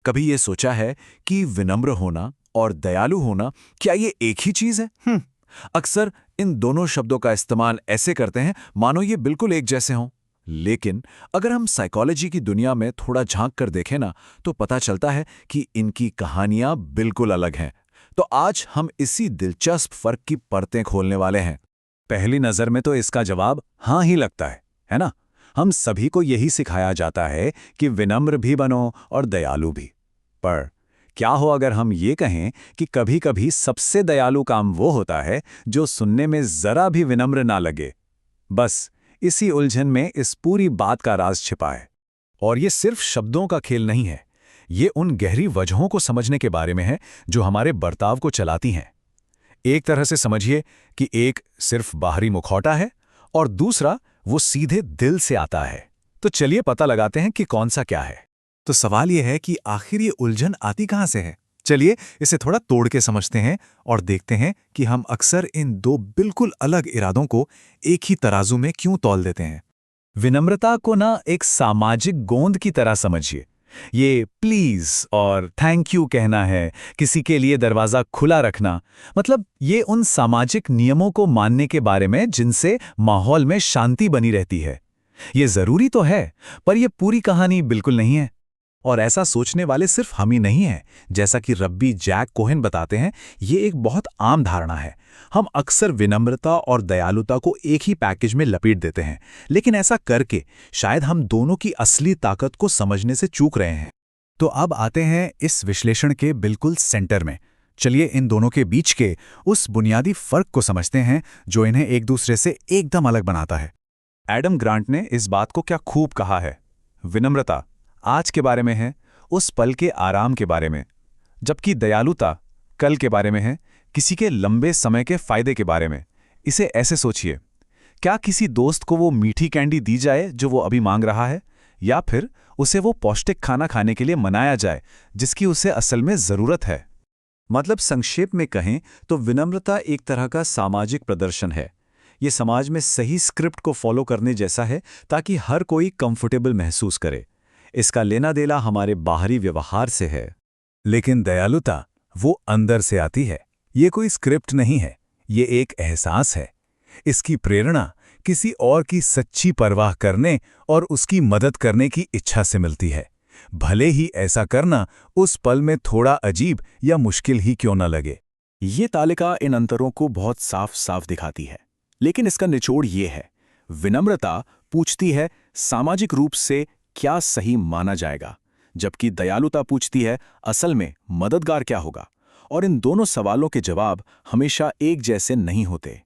कभी ये सोचा है कि विनम्र होना और दयालु होना क्या ये एक ही चीज है? अक्सर इन दोनों शब्दों का इस्तेमाल ऐसे करते हैं मानो ये बिल्कुल एक जैसे हों। लेकिन अगर हम साइकोलॉजी की दुनिया में थोड़ा झांक कर देखें ना, तो पता चलता है कि इनकी कहानियां बिल्कुल अलग हैं। तो आज हम इसी दिलचस्प फर्क की परतें खोलने वाले हैं। पहली नजर में तो इसका जवाब हाँ ही लगता है ना? हम सभी को यही सिखाया जाता है कि विनम्र भी बनो और दयालु भी। पर क्या हो अगर हम ये कहें कि कभी-कभी सबसे दयालु काम वो होता है जो सुनने में जरा भी विनम्र ना लगे। बस इसी उलझन में इस पूरी बात का राज छिपा है। और ये सिर्फ शब्दों का खेल नहीं है, ये उन गहरी वजहों को समझने के बारे में है जो हमारे बर्ताव को चलाती हैं। एक तरह से समझिए कि एक सिर्फ बाहरी मुखौटा है और दूसरा वो सीधे दिल से आता है। तो चलिए पता लगाते हैं कि कौन सा क्या है। तो सवाल यह है कि आखिर ये उलझन आती कहां से है? चलिए इसे थोड़ा तोड़ के समझते हैं और देखते हैं कि हम अक्सर इन दो बिल्कुल अलग इरादों को एक ही तराजू में क्यों तौल देते हैं। विनम्रता को ना एक सामाजिक गोंद की तरह समझिए। ये प्लीज और थैंक यू कहना है, किसी के लिए दरवाजा खुला रखना, मतलब ये उन सामाजिक नियमों को मानने के बारे में जिनसे माहौल में शांति बनी रहती है। ये जरूरी तो है, पर यह पूरी कहानी बिल्कुल नहीं है। और ऐसा सोचने वाले सिर्फ हम ही नहीं हैं। जैसा कि रब्बी जैक कोहेन बताते हैं, ये एक बहुत आम धारणा है। हम अक्सर विनम्रता और दयालुता को एक ही पैकेज में लपेट देते हैं, लेकिन ऐसा करके शायद हम दोनों की असली ताकत को समझने से चूक रहे हैं। तो अब आते हैं इस विश्लेषण के बिल्कुल सेंटर में। चलिए इन दोनों के बीच के उस बुनियादी फर्क को समझते हैं जो इन्हें एक दूसरे से एकदम अलग बनाता है। एडम ग्रांट ने इस बात को क्या खूब कहा है। विनम्रता आज के बारे में है, उस पल के आराम के बारे में, जबकि दयालुता कल के बारे में है, किसी के लंबे समय के फायदे के बारे में। इसे ऐसे सोचिए, क्या किसी दोस्त को वो मीठी कैंडी दी जाए जो वो अभी मांग रहा है, या फिर उसे वो पौष्टिक खाना खाने के लिए मनाया जाए जिसकी उसे असल में जरूरत है? मतलब संक्षेप में कहें तो विनम्रता एक तरह का सामाजिक प्रदर्शन है। ये समाज में सही स्क्रिप्ट को फॉलो करने जैसा है ताकि हर कोई कंफर्टेबल महसूस करे। इसका लेना देना हमारे बाहरी व्यवहार से है। लेकिन दयालुता वो अंदर से आती है। ये कोई स्क्रिप्ट नहीं है, ये एक एहसास है। इसकी प्रेरणा किसी और की सच्ची परवाह करने और उसकी मदद करने की इच्छा से मिलती है, भले ही ऐसा करना उस पल में थोड़ा अजीब या मुश्किल ही क्यों न लगे। ये तालिका इन अंतरों को बहुत साफ साफ दिखाती है, लेकिन इसका निचोड़ ये है। विनम्रता पूछती है सामाजिक रूप से क्या सही माना जाएगा, जबकि दयालुता पूछती है असल में मददगार क्या होगा। और इन दोनों सवालों के जवाब हमेशा एक जैसे नहीं होते।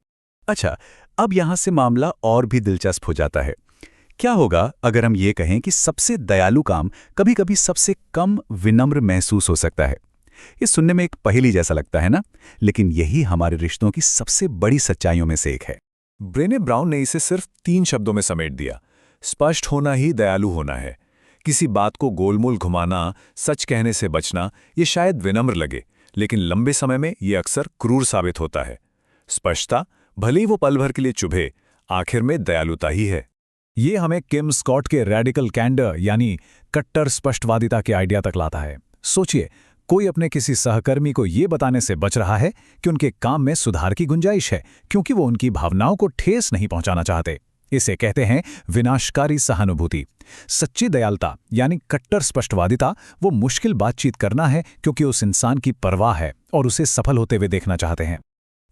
अच्छा, अब यहां से मामला और भी दिलचस्प हो जाता है। क्या होगा अगर हम ये कहें कि सबसे दयालु काम कभी-कभी सबसे कम विनम्र महसूस हो सकता है? ये सुनने में एक पहेली जैसा लगता है ना, लेकिन यही हमारे रिश्तों की सबसे बड़ी सच्चाइयों में से एक है। ब्रेने ब्राउन ने इसे सिर्फ 3 शब्दों में समेट दिया: स्पष्ट होना ही दयालु होना है। किसी बात को गोलमोल घुमाना, सच कहने से बचना, ये शायद विनम्र लगे, लेकिन लंबे समय में ये अक्सर क्रूर साबित होता है। स्पष्टता भले ही वो पल भर के लिए चुभे, आखिर में दयालुता ही है। ये हमें किम स्कॉट के रेडिकल कैंडर यानी कट्टर स्पष्टवादिता के आइडिया तक लाता है। सोचिए, कोई अपने किसी सहकर्मी को ये बताने से बच रहा है कि उनके काम में सुधार की गुंजाइश है, क्योंकि वो उनकी भावनाओं को ठेस नहीं पहुंचाना चाहते। इसे कहते हैं विनाशकारी सहानुभूति। सच्ची दयालुता यानी कट्टर स्पष्टवादिता वो मुश्किल बातचीत करना है क्योंकि उस इंसान की परवाह है और उसे सफल होते हुए देखना चाहते हैं।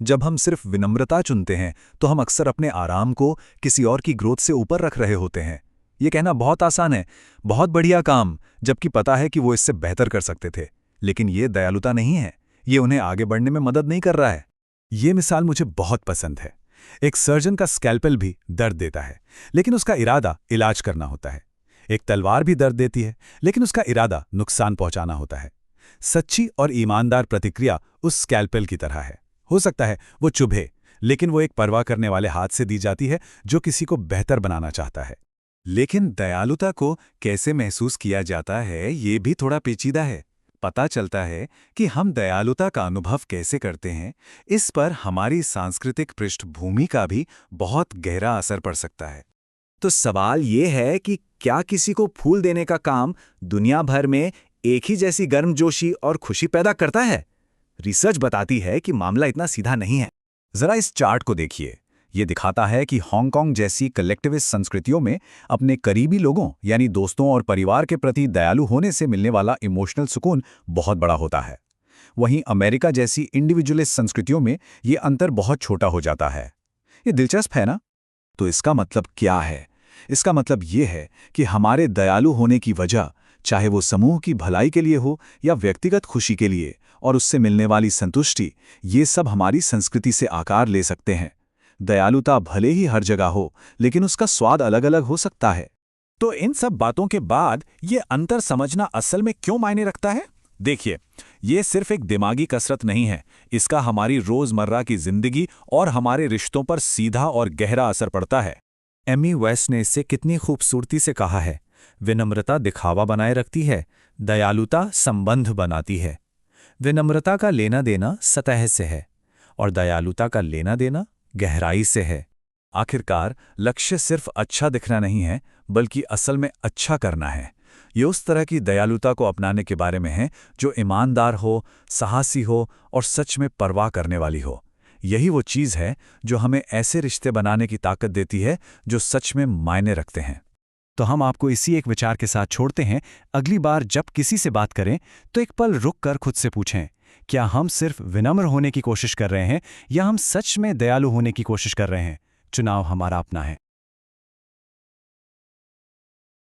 जब हम सिर्फ विनम्रता चुनते हैं तो हम अक्सर अपने आराम को किसी और की ग्रोथ से ऊपर रख रहे होते हैं। ये कहना बहुत आसान है, बहुत बढ़िया काम, जबकि पता है कि वो इससे बेहतर कर सकते थे। लेकिन ये दयालुता नहीं है, ये उन्हें आगे बढ़ने में मदद नहीं कर रहा है। ये मिसाल मुझे बहुत पसंद है। एक सर्जन का स्कैल्पेल भी दर्द देता है, लेकिन उसका इरादा इलाज करना होता है। एक तलवार भी दर्द देती है, लेकिन उसका इरादा नुकसान पहुंचाना होता है। सच्ची और ईमानदार प्रतिक्रिया उस स्कैल्पेल की तरह है। हो सकता है वो चुभे, लेकिन वो एक परवाह करने वाले हाथ से दी जाती है जो किसी को बेहतर बनाना चाहता है। लेकिन दयालुता को कैसे महसूस किया जाता है, ये भी थोड़ा पेचीदा है। पता चलता है कि हम दयालुता का अनुभव कैसे करते हैं, इस पर हमारी सांस्कृतिक पृष्ठभूमि का भी बहुत गहरा असर पड़ सकता है। तो सवाल ये है कि क्या किसी को फूल देने का काम दुनिया भर में एक ही जैसी गर्मजोशी और खुशी पैदा करता है? रिसर्च बताती है कि मामला इतना सीधा नहीं है। जरा इस चार्ट को देखिए। ये दिखाता है कि हांगकांग जैसी कलेक्टिविस्ट संस्कृतियों में अपने करीबी लोगों यानी दोस्तों और परिवार के प्रति दयालु होने से मिलने वाला इमोशनल सुकून बहुत बड़ा होता है। वहीं अमेरिका जैसी इंडिविजुअलिस्ट संस्कृतियों में ये अंतर बहुत छोटा हो जाता है। ये दिलचस्प है ना? तो इसका मतलब क्या है? इसका मतलब ये है कि हमारे दयालु होने की वजह, चाहे वो समूह की भलाई के लिए हो या व्यक्तिगत खुशी के लिए, और उससे मिलने वाली संतुष्टि, ये सब हमारी संस्कृति से आकार ले सकते हैं। दयालुता भले ही हर जगह हो, लेकिन उसका स्वाद अलग-अलग हो सकता है। तो इन सब बातों के बाद ये अंतर समझना असल में क्यों मायने रखता है? देखिए, ये सिर्फ एक दिमागी कसरत नहीं है। इसका हमारी रोजमर्रा की जिंदगी और हमारे रिश्तों पर सीधा और गहरा असर पड़ता है। एमी वेस्ट ने इससे कितनी खूबसूरती से कहा है, विनम्रता दिखावा बनाए रखती है, दयालुता संबंध बनाती है। विनम्रता का लेना देना सतह से है और दयालुता का लेना देना गहराई से है। आखिरकार लक्ष्य सिर्फ अच्छा दिखना नहीं है, बल्कि असल में अच्छा करना है। ये उस तरह की दयालुता को अपनाने के बारे में है जो ईमानदार हो, साहसी हो और सच में परवाह करने वाली हो। यही वो चीज़ है जो हमें ऐसे रिश्ते बनाने की ताकत देती है जो सच में मायने रखते हैं। तो हम आपको इसी एक विचार के साथ छोड़ते हैं। अगली बार जब किसी से बात करें तो एक पल रुक कर खुद से पूछें, क्या हम सिर्फ विनम्र होने की कोशिश कर रहे हैं या हम सच में दयालु होने की कोशिश कर रहे हैं? चुनाव हमारा अपना है।